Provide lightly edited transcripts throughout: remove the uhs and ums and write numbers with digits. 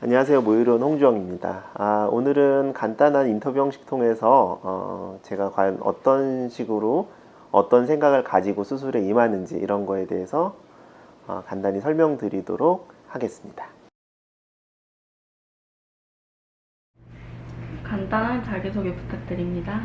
안녕하세요. 모유론 홍주영입니다. 오늘은 간단한 인터뷰 형식 통해서 제가 과연 어떤 식으로 어떤 생각을 가지고 수술에 임하는지 이런 거에 대해서 간단히 설명드리도록 하겠습니다. 간단한 자기소개 부탁드립니다.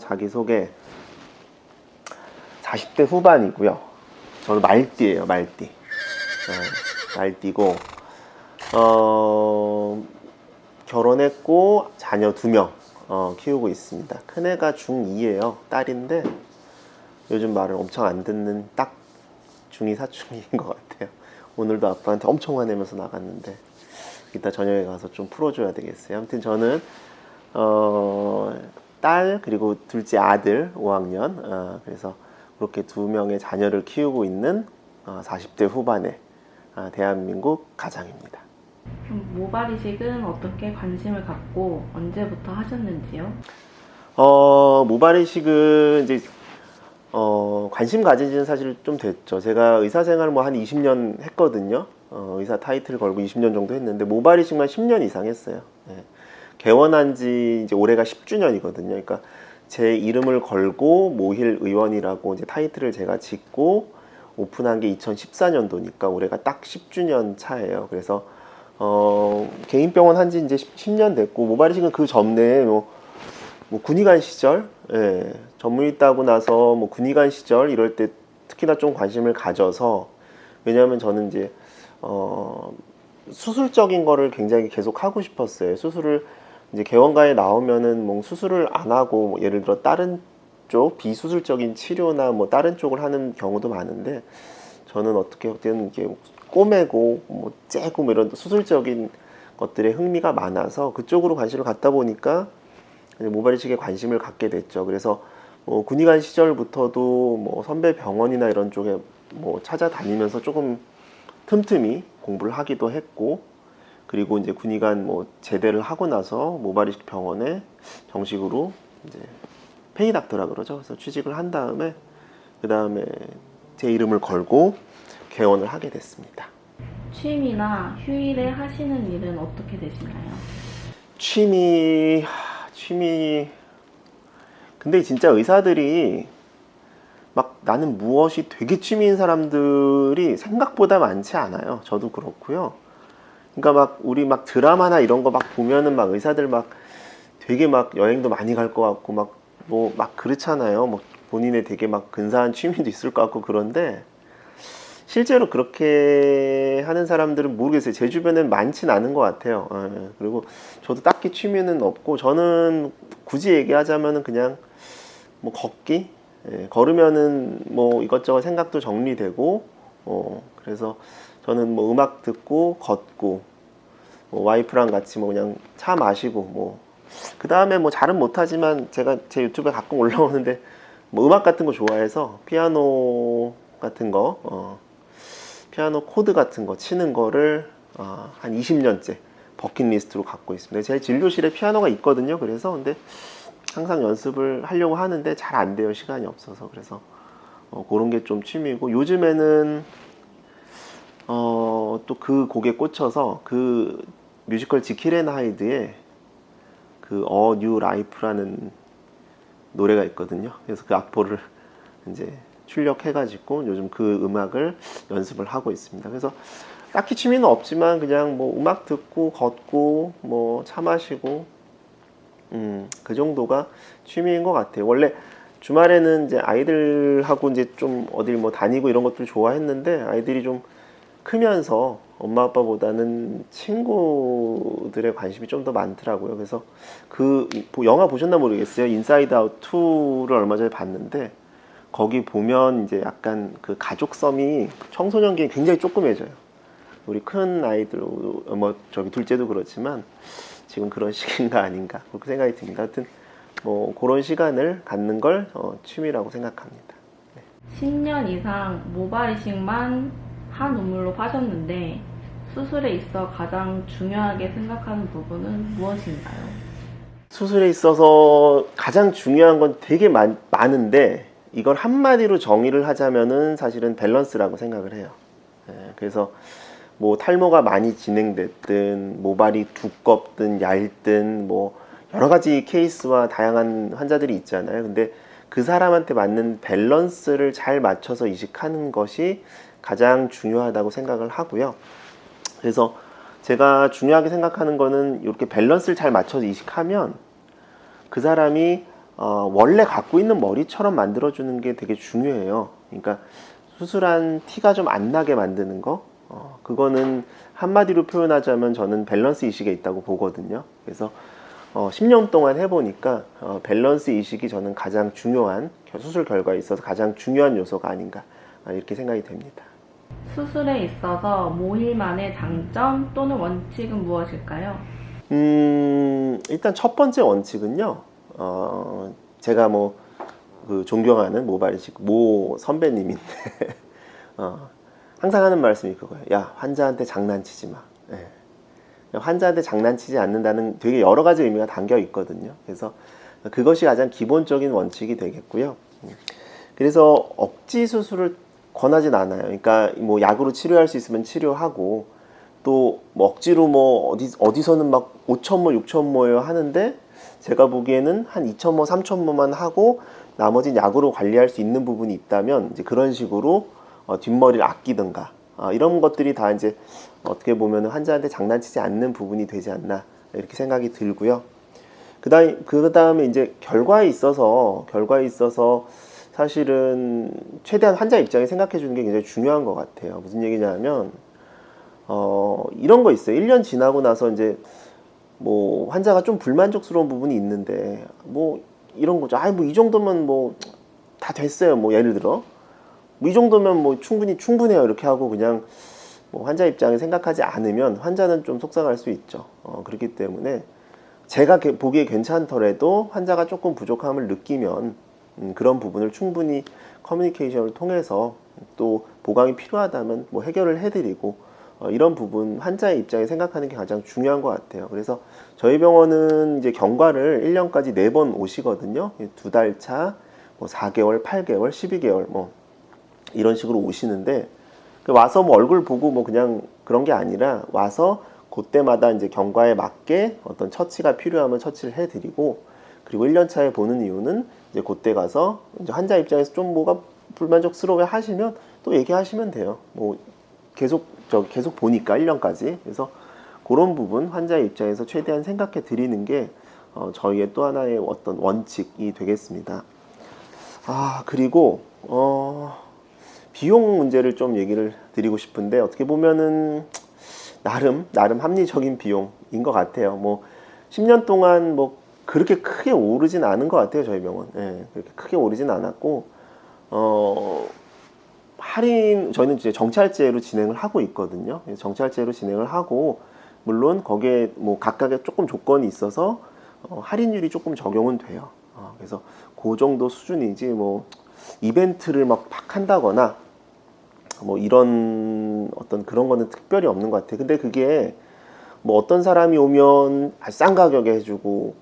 자기소개 40대 후반이고요. 저는 말띠예요. 말띠. 말띠고 결혼했고 자녀 2명 키우고 있습니다. 큰애가 중2예요. 딸인데 요즘 말을 엄청 안 듣는 딱 중2 사춘기인 것 같아요. 오늘도 아빠한테 엄청 화내면서 나갔는데 이따 저녁에 가서 좀 풀어줘야 되겠어요. 아무튼 저는 딸 그리고 둘째 아들 5학년 그래서 그렇게 2명의 자녀를 키우고 있는 40대 후반의 대한민국 가장입니다. 그럼 모발 이식은 어떻게 관심을 갖고 언제부터 하셨는지요? 모발 이식은 이제 관심 가진 지는 사실 좀 됐죠. 제가 의사 생활 뭐 한 20년 했거든요. 의사 타이틀 걸고 20년 정도 했는데 모발 이식만 10년 이상 했어요. 예. 개원한 지 이제 올해가 10주년이거든요. 그러니까 제 이름을 걸고 모힐 의원이라고 이제 타이틀을 제가 짓고 오픈한 게 2014년도니까 올해가 딱 10주년 차예요. 그래서 개인 병원 한 지 이제 10년 됐고 모발 이식은 그 전에 뭐 군의관 시절, 예, 전문의 따고 나서 뭐 군의관 시절 이럴 때 특히나 좀 관심을 가져서 왜냐하면 저는 이제 수술적인 거를 굉장히 계속 하고 싶었어요. 수술을 이제 개원가에 나오면은 뭐 수술을 안 하고 뭐 예를 들어 다른 쪽 비수술적인 치료나 뭐 다른 쪽을 하는 경우도 많은데 저는 어떻게든 이게 꼬매고 뭐 째고 뭐 이런 수술적인 것들에 흥미가 많아서 그쪽으로 관심을 갖다 보니까 모발 이식에 관심을 갖게 됐죠. 그래서 뭐 군의관 시절부터도 뭐 선배 병원이나 이런 쪽에 뭐 찾아다니면서 조금 틈틈이 공부를 하기도 했고, 그리고 이제 군의관 뭐 제대를 하고 나서 모발 이식 병원에 정식으로 이제 페이닥터라 그러죠. 그래서 취직을 한 다음에 그 다음에 제 이름을 걸고 개원을 하게 됐습니다. 취미나 휴일에 하시는 일은 어떻게 되시나요? 취미 근데 진짜 의사들이 막 나는 무엇이 되게 취미인 사람들이 생각보다 많지 않아요. 저도 그렇고요. 그러니까 막 우리 막 드라마나 이런 거 막 보면은 막 의사들 막 되게 막 여행도 많이 갈 것 같고 막 뭐 막 그렇잖아요. 뭐 본인의 되게 막 근사한 취미도 있을 것 같고 그런데 실제로 그렇게 하는 사람들은 모르겠어요. 제 주변엔 많진 않은 것 같아요. 그리고 저도 딱히 취미는 없고 저는 굳이 얘기하자면은 그냥 뭐 걷기, 걸으면은 뭐 이것저것 생각도 정리되고, 그래서 저는 뭐 음악 듣고 걷고, 뭐 와이프랑 같이 뭐 그냥 차 마시고 뭐, 그 다음에 뭐 잘은 못하지만 제가 제 유튜브에 가끔 올라오는데 뭐 음악 같은 거 좋아해서 피아노 같은 거, 피아노 코드 같은 거 치는 거를 한 20년째 버킷리스트로 갖고 있습니다. 제 진료실에 피아노가 있거든요. 그래서 근데 항상 연습을 하려고 하는데 잘 안 돼요. 시간이 없어서. 그래서 그런 게 좀 취미고 요즘에는 또 그 곡에 꽂혀서 그 뮤지컬 지킬 앤 하이드의 그 A New Life라는 노래가 있거든요. 그래서 그 악보를 이제 출력해가지고 요즘 그 음악을 연습을 하고 있습니다. 그래서 딱히 취미는 없지만 그냥 뭐 음악 듣고 걷고 뭐 차 마시고 그 정도가 취미인 것 같아요. 원래 주말에는 이제 아이들하고 이제 좀 어딜 뭐 다니고 이런 것들 좋아했는데 아이들이 좀 크면서 엄마 아빠보다는 친구들의 관심이 좀 더 많더라고요. 그래서 그 영화 보셨나 모르겠어요. 인사이드 아웃 2를 얼마 전에 봤는데 거기 보면 이제 약간 그 가족성이 청소년기에 굉장히 조그매져요. 우리 큰 아이들 뭐 저기 둘째도 그렇지만 지금 그런 시기인가 아닌가 그렇게 생각이 듭니다. 하여튼 뭐 그런 시간을 갖는 걸 취미라고 생각합니다. 10년 이상 모발 이식만 한 우물로 파셨는데 수술에 있어 가장 중요하게 생각하는 부분은 무엇인가요? 수술에 있어서 가장 중요한 건 되게 많은데 이걸 한마디로 정의를 하자면은 사실은 밸런스라고 생각을 해요. 그래서 뭐 탈모가 많이 진행됐든 모발이 두껍든 얇든 뭐 여러 가지 케이스와 다양한 환자들이 있잖아요. 근데 그 사람한테 맞는 밸런스를 잘 맞춰서 이식하는 것이 가장 중요하다고 생각을 하고요. 그래서 제가 중요하게 생각하는 거는 이렇게 밸런스를 잘 맞춰서 이식하면 그 사람이 원래 갖고 있는 머리처럼 만들어주는 게 되게 중요해요. 그러니까 수술한 티가 좀 안 나게 만드는 거, 그거는 한마디로 표현하자면 저는 밸런스 이식에 있다고 보거든요. 그래서 10년 동안 해보니까 밸런스 이식이 저는 가장 중요한, 수술 결과에 있어서 가장 중요한 요소가 아닌가, 이렇게 생각이 됩니다. 수술에 있어서 모힐만의 장점 또는 원칙은 무엇일까요? 일단 첫 번째 원칙은요, 제가 그 존경하는 모발이식 모 선배님인데, 항상 하는 말씀이 그거예요. 야, 환자한테 장난치지 마. 예. 환자한테 장난치지 않는다는 되게 여러 가지 의미가 담겨 있거든요. 그래서 그것이 가장 기본적인 원칙이 되겠고요. 그래서 억지 수술을 권하진 않아요. 그러니까 뭐 약으로 치료할 수 있으면 치료하고, 또 뭐 억지로 뭐 어디서는 막 5천모, 6천모예요 하는데, 제가 보기에는 한 2천모, 3천모만 하고 나머지는 약으로 관리할 수 있는 부분이 있다면 이제 그런 식으로 뒷머리를 아끼든가, 이런 것들이 다 이제 어떻게 보면 환자한테 장난치지 않는 부분이 되지 않나, 이렇게 생각이 들고요. 그 다음에 이제 결과에 있어서 사실은 최대한 환자 입장에 생각해 주는 게 굉장히 중요한 것 같아요. 무슨 얘기냐면 이런 거 있어요. 1년 지나고 나서 이제 뭐 환자가 좀 불만족스러운 부분이 있는데 뭐 이런 거죠. 뭐 이 정도면 뭐 다 됐어요. 뭐 예를 들어 뭐 이 정도면 뭐 충분해요. 이렇게 하고 그냥 뭐 환자 입장에 생각하지 않으면 환자는 좀 속상할 수 있죠. 그렇기 때문에 제가 보기에 괜찮더라도 환자가 조금 부족함을 느끼면 그런 부분을 충분히 커뮤니케이션을 통해서, 또 보강이 필요하다면 뭐 해결을 해드리고, 이런 부분 환자의 입장에 생각하는 게 가장 중요한 것 같아요. 그래서 저희 병원은 이제 경과를 1년까지 4번 오시거든요. 2달 차, 뭐 4개월, 8개월, 12개월 뭐 이런 식으로 오시는데, 와서 뭐 얼굴 보고 뭐 그냥 그런 게 아니라 와서 그때마다 이제 경과에 맞게 어떤 처치가 필요하면 처치를 해드리고, 그리고 1년 차에 보는 이유는 이제 그때 가서 이제 환자 입장에서 좀 뭐가 불만족스러워 하시면 또 얘기하시면 돼요. 뭐 계속 보니까 1년까지. 그래서 그런 부분 환자의 입장에서 최대한 생각해 드리는 게 저희의 또 하나의 어떤 원칙이 되겠습니다. 그리고 비용 문제를 좀 얘기를 드리고 싶은데, 어떻게 보면은 나름 합리적인 비용인 것 같아요. 뭐 10년 동안 뭐 그렇게 크게 오르진 않은 것 같아요. 저희 병원. 예, 그렇게 크게 오르진 않았고, 저희는 이제 정찰제로 진행을 하고 있거든요. 정찰제로 진행을 하고, 물론 거기에 뭐 각각의 조금 조건이 있어서 할인율이 조금 적용은 돼요. 그래서 그 정도 수준이지 뭐 이벤트를 막 한다거나 뭐 이런 어떤 그런 거는 특별히 없는 것 같아요. 근데 그게 뭐 어떤 사람이 오면 싼 가격에 해주고,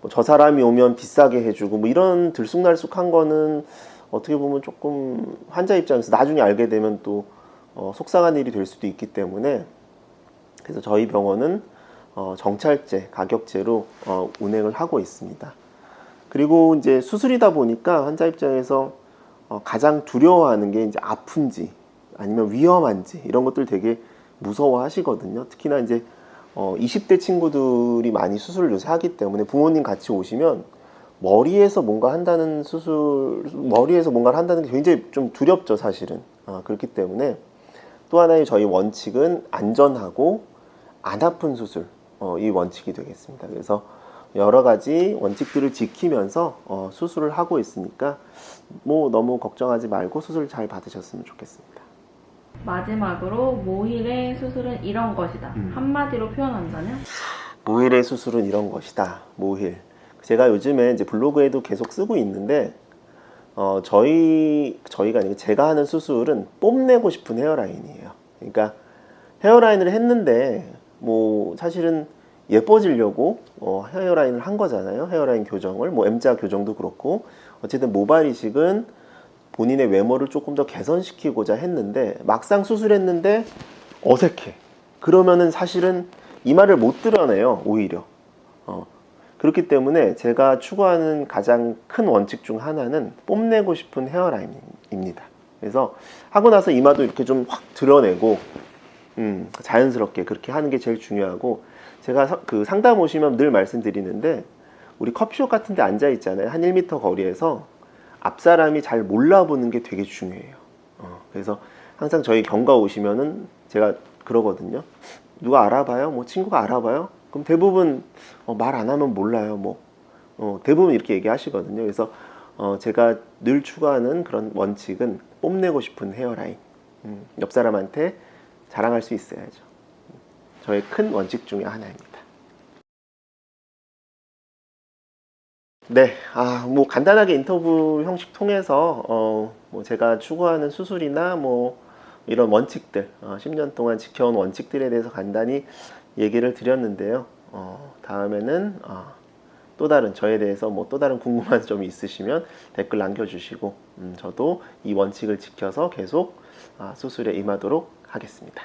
뭐 저 사람이 오면 비싸게 해주고, 뭐 이런 들쑥날쑥한 거는 어떻게 보면 조금 환자 입장에서 나중에 알게 되면 또 속상한 일이 될 수도 있기 때문에, 그래서 저희 병원은 정찰제, 가격제로 운행을 하고 있습니다. 그리고 이제 수술이다 보니까 환자 입장에서 가장 두려워하는 게 이제 아픈지 아니면 위험한지 이런 것들 되게 무서워 하시거든요. 특히나 이제 20대 친구들이 많이 수술을 요새 하기 때문에 부모님 같이 오시면 머리에서 뭔가를 한다는 게 굉장히 좀 두렵죠, 사실은. 그렇기 때문에 또 하나의 저희 원칙은 안전하고 안 아픈 수술, 이 원칙이 되겠습니다. 그래서 여러 가지 원칙들을 지키면서 수술을 하고 있으니까 뭐 너무 걱정하지 말고 수술 잘 받으셨으면 좋겠습니다. 마지막으로 모힐의 수술은 이런 것이다. 한마디로 표현한다면? 모힐의 수술은 이런 것이다. 모힐. 제가 요즘에 이제 블로그에도 계속 쓰고 있는데, 저희가 아니고 제가 하는 수술은 뽐내고 싶은 헤어라인이에요. 그러니까 헤어라인을 했는데 뭐 사실은 예뻐지려고 헤어라인을 한 거잖아요. 헤어라인 교정을, 뭐 M자 교정도 그렇고, 어쨌든 모발 이식은 본인의 외모를 조금 더 개선시키고자 했는데, 막상 수술했는데 어색해. 그러면은 사실은 이마를 못 드러내요, 오히려. 그렇기 때문에 제가 추구하는 가장 큰 원칙 중 하나는 뽐내고 싶은 헤어라인입니다. 그래서 하고 나서 이마도 이렇게 좀 확 드러내고, 자연스럽게 그렇게 하는 게 제일 중요하고, 제가 그 상담 오시면 늘 말씀드리는데, 우리 커피숍 같은 데 앉아 있잖아요. 한 1m 거리에서 앞 사람이 잘 몰라보는 게 되게 중요해요. 그래서 항상 저희 경과 오시면은 제가 그러거든요. 누가 알아봐요? 뭐 친구가 알아봐요? 그럼 대부분 말 안 하면 몰라요. 뭐 대부분 이렇게 얘기하시거든요. 그래서 제가 늘 추구하는 그런 원칙은 뽐내고 싶은 헤어라인. 옆 사람한테 자랑할 수 있어야죠. 저의 큰 원칙 중에 하나입니다. 네, 뭐 간단하게 인터뷰 형식 통해서 뭐 제가 추구하는 수술이나 뭐 이런 원칙들, 10년 동안 지켜온 원칙들에 대해서 간단히 얘기를 드렸는데요. 다음에는 또 다른 저에 대해서 뭐 또 다른 궁금한 점이 있으시면 댓글 남겨주시고 저도 이 원칙을 지켜서 계속 수술에 임하도록 하겠습니다.